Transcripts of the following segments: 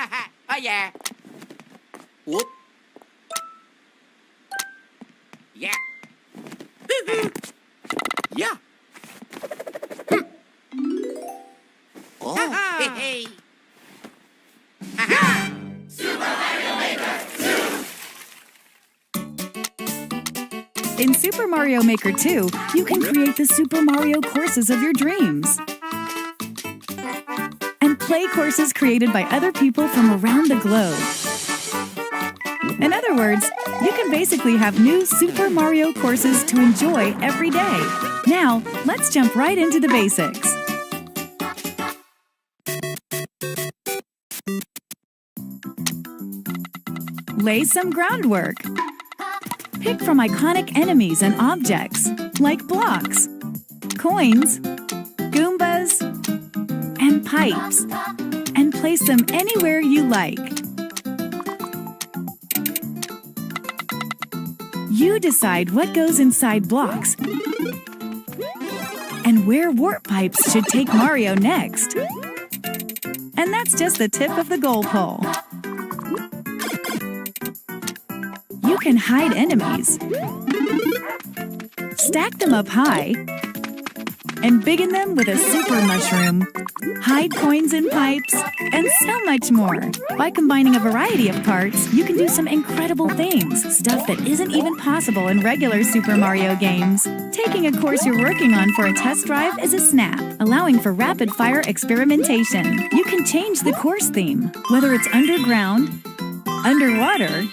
Oh, yeah. Whoop. Yeah. Yeah. Oh, hey, hey. In Super Mario Maker 2, you can create the Super Mario courses of your dreams. And play courses created by other people from around the globe. In other words, you can basically have new Super Mario courses to enjoy every day. Now, let's jump right into the basics. Lay some groundwork. Pick from iconic enemies and objects, like blocks, coins, Goombas, and pipes, and place them anywhere you like. You decide what goes inside blocks and where warp pipes should take Mario next. And that's just the tip of the goal pole. You can hide enemies, stack them up high, and begin them with a super mushroom, hide coins in pipes, and so much more. By combining a variety of parts, you can do some incredible things, stuff that isn't even possible in regular Super Mario games. Taking a course you're working on for a test drive is a snap, allowing for rapid-fire experimentation. You can change the course theme, whether it's underground, underwater,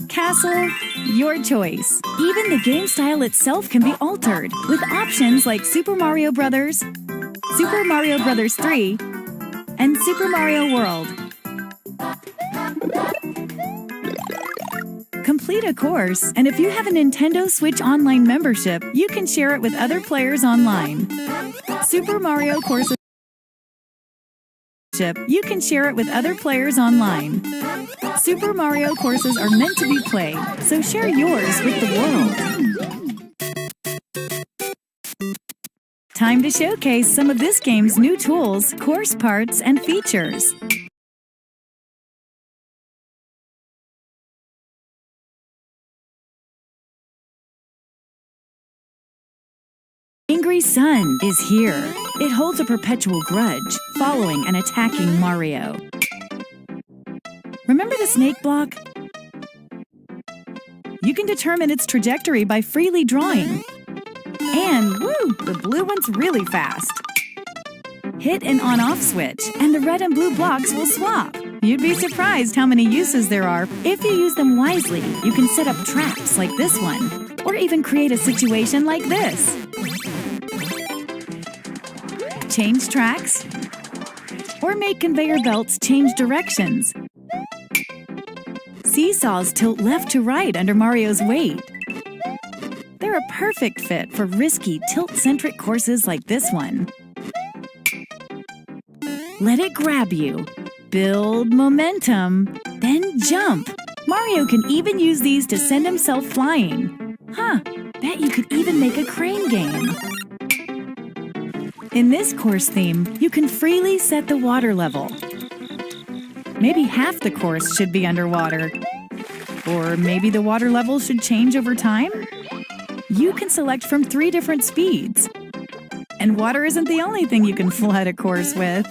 castle, your choice. Even the game style itself can be altered with options like Super Mario Bros., Super Mario Bros. 3, and Super Mario World. Complete a course, and if you have a Nintendo Switch Online membership, you can share it with other players online. Super Mario Courses. You can share it with other players online. Super Mario courses are meant to be played, so share yours with the world. Time to showcase some of this game's new tools, course parts, and features. Angry Sun is here. It holds a perpetual grudge, following and attacking Mario. Remember the snake block? You can determine its trajectory by freely drawing. And, woo, the blue one's really fast. Hit an on-off switch, and the red and blue blocks will swap. You'd be surprised how many uses there are. If you use them wisely, you can set up traps like this one, or even create a situation like this. Change tracks, or make conveyor belts change directions. Seesaws tilt left to right under Mario's weight. They're a perfect fit for risky, tilt-centric courses like this one. Let it grab you. Build momentum, then jump. Mario can even use these to send himself flying. Bet you could even make a crane game. In this course theme, you can freely set the water level. Maybe half the course should be underwater. Or maybe the water level should change over time? You can select from 3 different speeds. And water isn't the only thing you can flood a course with.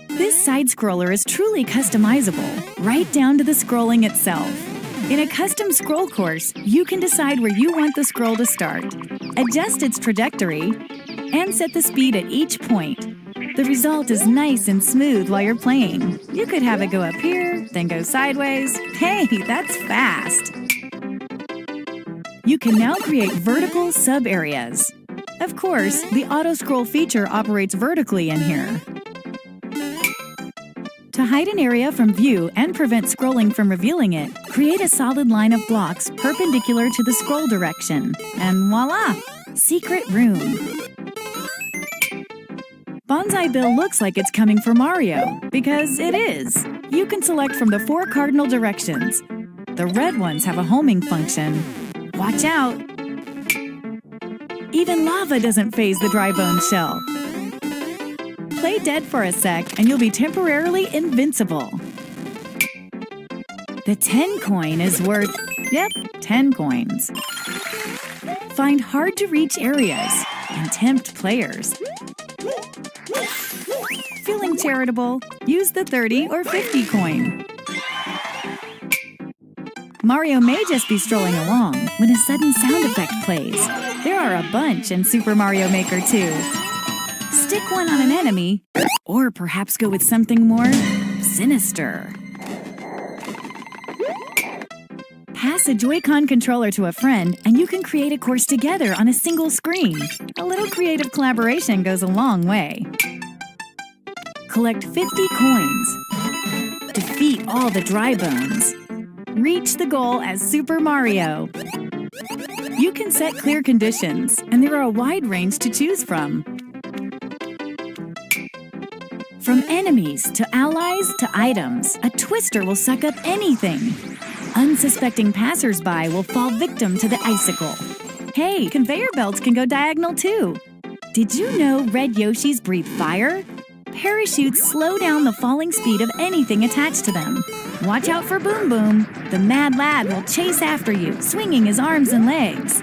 This side-scroller is truly customizable, right down to the scrolling itself. In a custom scroll course, you can decide where you want the scroll to start, adjust its trajectory, and set the speed at each point. The result is nice and smooth while you're playing. You could have it go up here, then go sideways. Hey, that's fast! You can now create vertical sub-areas. Of course, the auto-scroll feature operates vertically in here. To hide an area from view and prevent scrolling from revealing it, create a solid line of blocks perpendicular to the scroll direction. And voila! Secret room. Bonsai Bill looks like it's coming for Mario, because it is. You can select from the 4 cardinal directions. The red ones have a homing function. Watch out! Even lava doesn't faze the dry bone shell. Play dead for a sec and you'll be temporarily invincible. The 10 coin is worth, 10 coins. Find hard-to-reach areas and tempt players. Feeling charitable? Use the 30 or 50 coin. Mario may just be strolling along when a sudden sound effect plays. There are a bunch in Super Mario Maker 2. Stick one on an enemy, or perhaps go with something more sinister. Pass a Joy-Con controller to a friend, and you can create a course together on a single screen. A little creative collaboration goes a long way. Collect 50 coins. Defeat all the dry bones. Reach the goal as Super Mario. You can set clear conditions, and there are a wide range to choose from. From enemies to allies to items, a twister will suck up anything. Unsuspecting passers-by will fall victim to the icicle. Hey, conveyor belts can go diagonal too. Did you know red Yoshis breathe fire? Parachutes slow down the falling speed of anything attached to them. Watch out for Boom Boom. The mad lad will chase after you, swinging his arms and legs.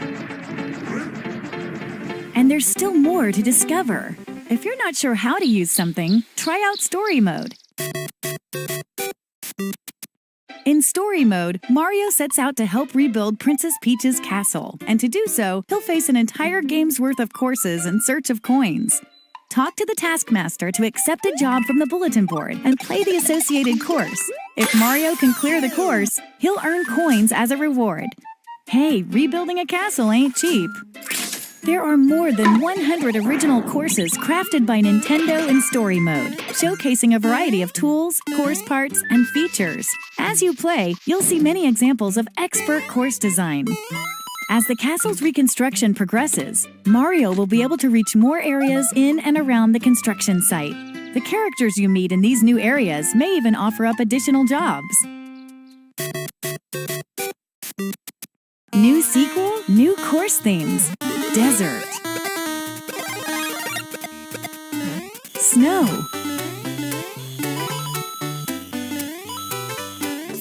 And there's still more to discover. If you're not sure how to use something, try out Story Mode. In Story Mode, Mario sets out to help rebuild Princess Peach's castle, and to do so, he'll face an entire game's worth of courses in search of coins. Talk to the Taskmaster to accept a job from the bulletin board and play the associated course. If Mario can clear the course, he'll earn coins as a reward. Hey, rebuilding a castle ain't cheap. There are more than 100 original courses crafted by Nintendo in Story Mode, showcasing a variety of tools, course parts, and features. As you play, you'll see many examples of expert course design. As the castle's reconstruction progresses, Mario will be able to reach more areas in and around the construction site. The characters you meet in these new areas may even offer up additional jobs. New sequel, new course themes. Desert. Snow.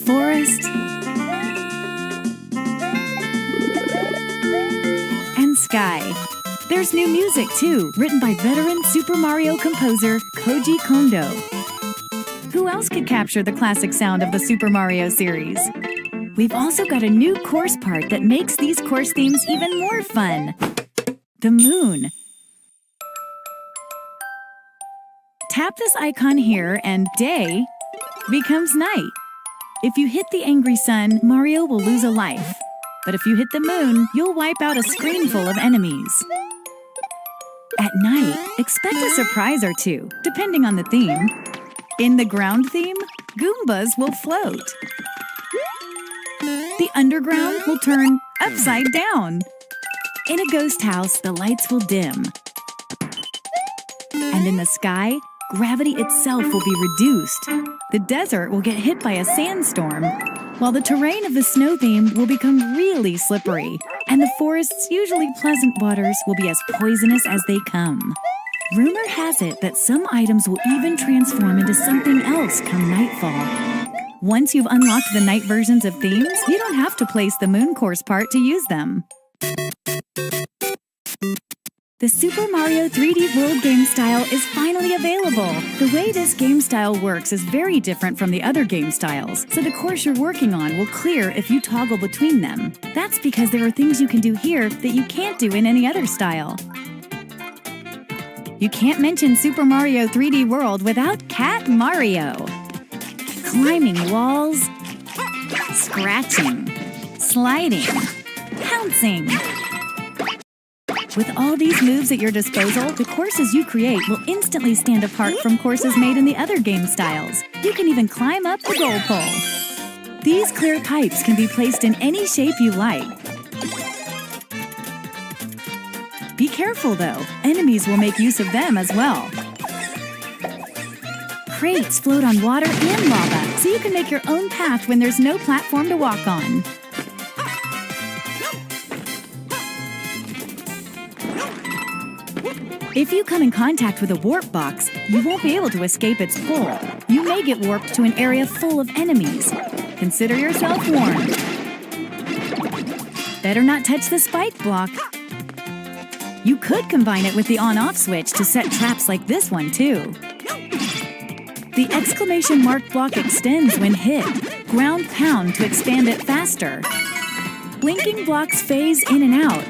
Forest. And sky. There's new music, too, written by veteran Super Mario composer Koji Kondo. Who else could capture the classic sound of the Super Mario series? We've also got a new course part that makes these course themes even more fun. The moon. Tap this icon here and day becomes night. If you hit the angry sun, Mario will lose a life. But if you hit the moon, you'll wipe out a screen full of enemies. At night, expect a surprise or two, depending on the theme. In the ground theme, Goombas will float. The underground will turn upside down. In a ghost house, the lights will dim. And in the sky, gravity itself will be reduced. The desert will get hit by a sandstorm, while the terrain of the snow theme will become really slippery, and the forest's usually pleasant waters will be as poisonous as they come. Rumor has it that some items will even transform into something else come nightfall. Once you've unlocked the night versions of themes, you don't have to place the moon course part to use them. The Super Mario 3D World game style is finally available. The way this game style works is very different from the other game styles, so the course you're working on will clear if you toggle between them. That's because there are things you can do here that you can't do in any other style. You can't mention Super Mario 3D World without Cat Mario. Climbing walls, scratching, sliding, pouncing. With all these moves at your disposal, the courses you create will instantly stand apart from courses made in the other game styles. You can even climb up the goal pole. These clear pipes can be placed in any shape you like. Be careful though, enemies will make use of them as well. Crates float on water and lava, so you can make your own path when there's no platform to walk on. If you come in contact with a warp box, you won't be able to escape its pull. You may get warped to an area full of enemies. Consider yourself warned. Better not touch the spike block. You could combine it with the on-off switch to set traps like this one, too. The exclamation mark block extends when hit. Ground pound to expand it faster. Blinking blocks phase in and out.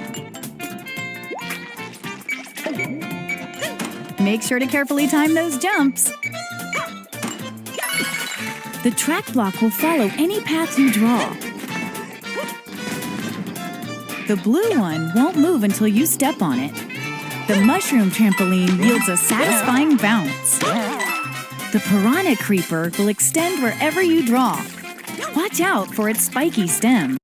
Make sure to carefully time those jumps. The track block will follow any path you draw. The blue one won't move until you step on it. The mushroom trampoline yields a satisfying bounce. The piranha creeper will extend wherever you draw. Watch out for its spiky stem.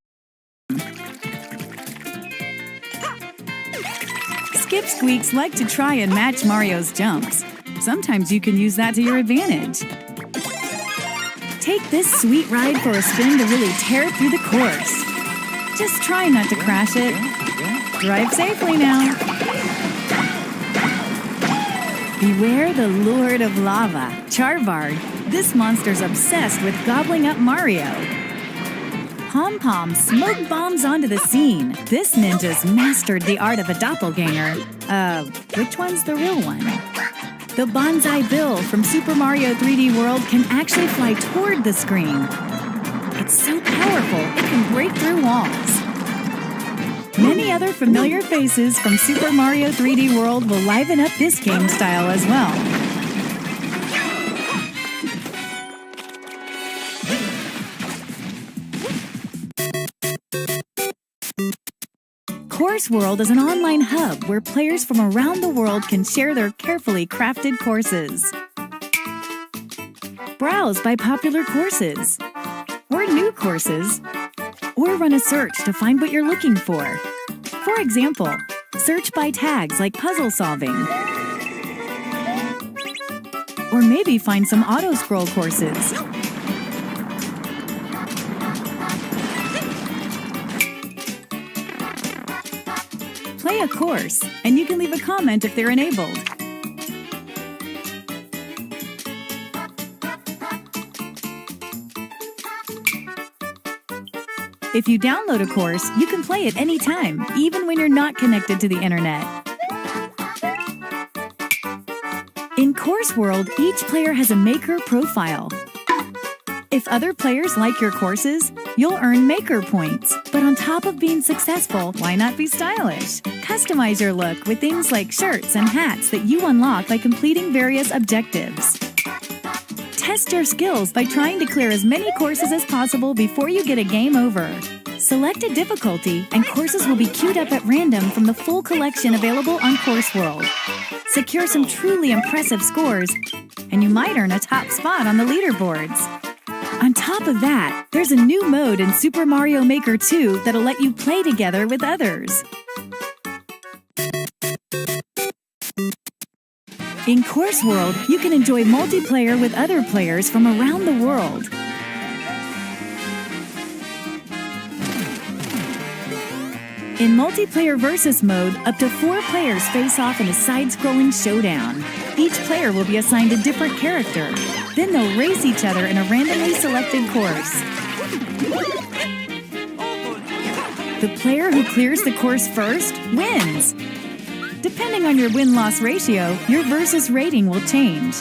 Skip Squeaks like to try and match Mario's jumps. Sometimes you can use that to your advantage. Take this sweet ride for a spin to really tear through the course. Just try not to crash it. Drive safely now. Beware the Lord of Lava, Charvard. This monster's obsessed with gobbling up Mario. Pom Pom smoke bombs onto the scene. This ninja's mastered the art of a doppelganger. Which one's the real one? The Bonsai Bill from Super Mario 3D World can actually fly toward the screen. It's so powerful, it can break through walls. Many other familiar faces from Super Mario 3D World will liven up this game style as well. Course World is an online hub where players from around the world can share their carefully crafted courses. Browse by popular courses, or new courses, or run a search to find what you're looking for. For example, search by tags like puzzle solving. Or maybe find some auto-scroll courses. Play a course, and you can leave a comment if they're enabled. If you download a course, you can play it anytime, even when you're not connected to the internet. In Course World, each player has a maker profile. If other players like your courses, you'll earn maker points. But on top of being successful, why not be stylish? Customize your look with things like shirts and hats that you unlock by completing various objectives. Test your skills by trying to clear as many courses as possible before you get a game over. Select a difficulty, and courses will be queued up at random from the full collection available on Course World. Secure some truly impressive scores, and you might earn a top spot on the leaderboards. On top of that, there's a new mode in Super Mario Maker 2 that'll let you play together with others. In Course World, you can enjoy multiplayer with other players from around the world. In multiplayer versus mode, up to 4 players face off in a side-scrolling showdown. Each player will be assigned a different character. Then they'll race each other in a randomly selected course. The player who clears the course first wins. Depending on your win-loss ratio, your versus rating will change.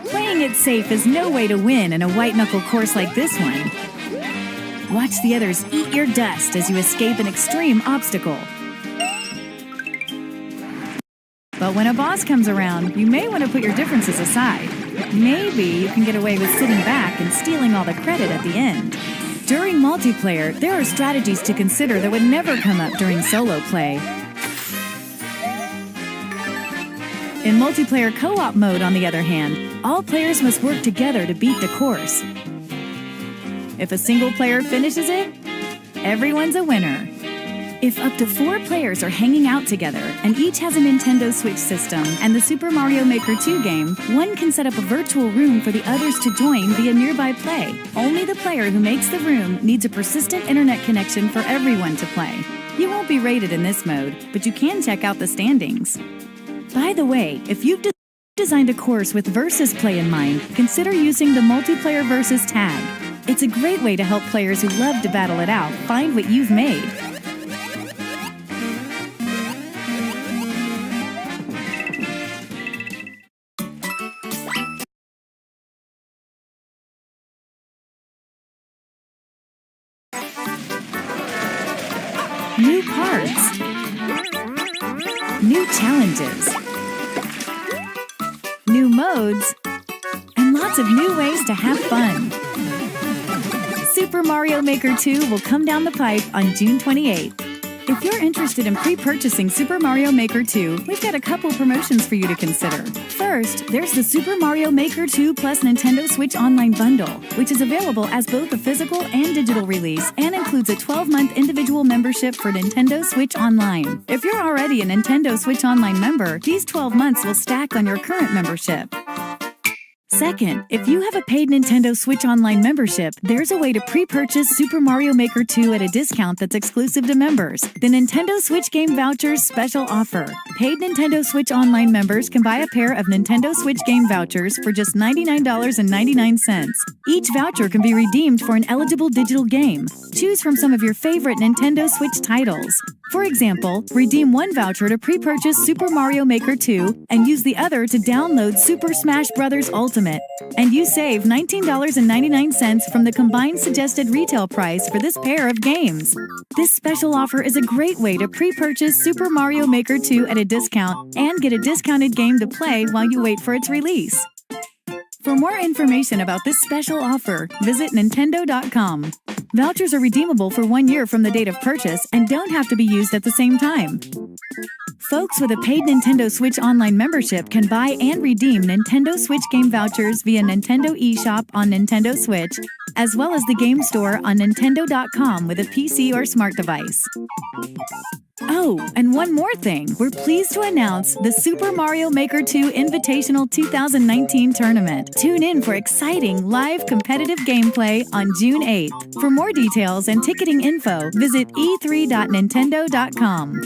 Playing it safe is no way to win in a white-knuckle course like this one. Watch the others eat your dust as you escape an extreme obstacle. But when a boss comes around, you may want to put your differences aside. Maybe you can get away with sitting back and stealing all the credit at the end. During multiplayer, there are strategies to consider that would never come up during solo play. In multiplayer co-op mode, on the other hand, all players must work together to beat the course. If a single player finishes it, everyone's a winner. If up to 4 players are hanging out together and each has a Nintendo Switch system and the Super Mario Maker 2 game, one can set up a virtual room for the others to join via nearby play. Only the player who makes the room needs a persistent internet connection for everyone to play. You won't be rated in this mode, but you can check out the standings. By the way, if you've designed a course with versus play in mind, consider using the multiplayer versus tag. It's a great way to help players who love to battle it out find what you've made. New cards, new challenges, new modes, and lots of new ways to have fun. Super Mario Maker 2 will come down the pipe on June 28th. If you're interested in pre-purchasing Super Mario Maker 2, we've got a couple promotions for you to consider. First, there's the Super Mario Maker 2 plus Nintendo Switch Online Bundle, which is available as both a physical and digital release and includes a 12-month individual membership for Nintendo Switch Online. If you're already a Nintendo Switch Online member, these 12 months will stack on your current membership. Second, if you have a paid Nintendo Switch Online membership, there's a way to pre-purchase Super Mario Maker 2 at a discount that's exclusive to members. The Nintendo Switch Game Vouchers Special Offer. Paid Nintendo Switch Online members can buy a pair of Nintendo Switch Game Vouchers for just $99.99. Each voucher can be redeemed for an eligible digital game. Choose from some of your favorite Nintendo Switch titles. For example, redeem one voucher to pre-purchase Super Mario Maker 2 and use the other to download Super Smash Bros. Ultimate. And you save $19.99 from the combined suggested retail price for this pair of games. This special offer is a great way to pre-purchase Super Mario Maker 2 at a discount and get a discounted game to play while you wait for its release. For more information about this special offer, visit Nintendo.com. Vouchers are redeemable for 1 year from the date of purchase and don't have to be used at the same time. Folks with a paid Nintendo Switch Online membership can buy and redeem Nintendo Switch Game Vouchers via Nintendo eShop on Nintendo Switch, as well as the Game Store on Nintendo.com with a PC or smart device. Oh, and one more thing. We're pleased to announce the Super Mario Maker 2 Invitational 2019 tournament. Tune in for exciting live competitive gameplay on June 8th. For more details and ticketing info, visit e3.nintendo.com.